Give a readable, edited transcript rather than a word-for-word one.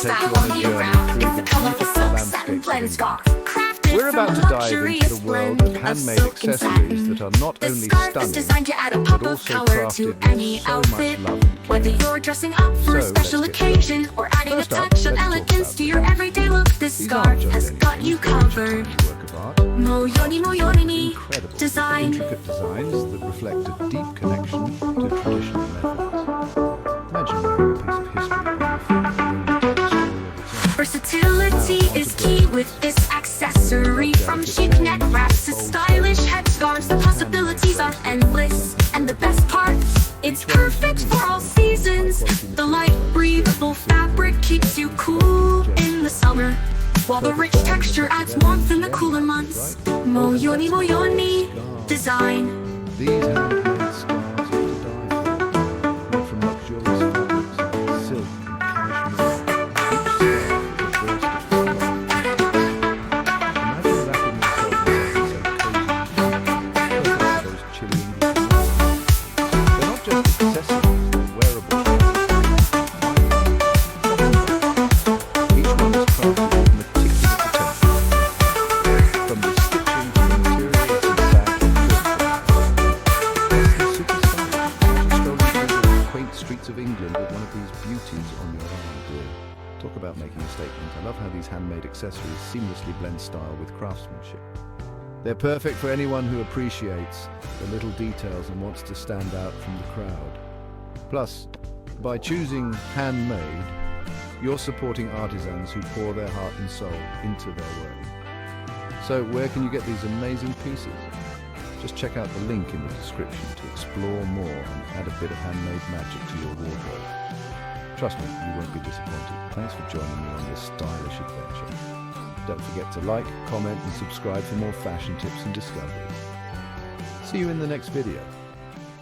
take you on a journey through the beautiful landscapes of England. We're about to dive into the world of handmade accessories that are not only stunning, but also crafted with so much love and care. Whether you're dressing up for a special occasion or adding a touch of elegance to your everyday look, this scarf has got you covered. Moyoni, Moyoni design. Intricate designs that reflect a deep connection to traditional methods. Imagine wearing a piece of history on your finger. Versatility is key with this accessory. From chic neck wraps to stylish headscarves, the possibilities are endless. And the best part, it's perfect for all seasons. The light, breathable fabric keeps you cool in the summer, while the rich texture adds warmth in the cooler months. Moyoni, Moyoni design. These handmade scarves are to die for, made from luxurious fabrics like silk and cashmere. Each scarf is a burst of flow. Imagine wrapping yourself in something so cozy, perfect for those chilly English nights. They're not just accessories, they're wearable. Each one is crafted with meticulous attention, from the stitching to the materials and fabric to the super stylish. Imagine strolling through the quaint streets of England with one of these beauties on your arm, dear. Talk about making a statement. I love how these handmade accessories seamlessly blend style with craftsmanship. They're perfect for anyone who appreciates the little details and wants to stand out from the crowd. Plus, by choosing handmade, you're supporting artisans who pour their heart and soul into their work. So where can you get these amazing pieces? Just check out the link in the description to explore more and add a bit of handmade magic to your wardrobe. Trust me, you won't be disappointed. Thanks for joining me on this stylish adventure. Don't forget to like, comment and subscribe for more fashion tips and discoveries. See you in the next video.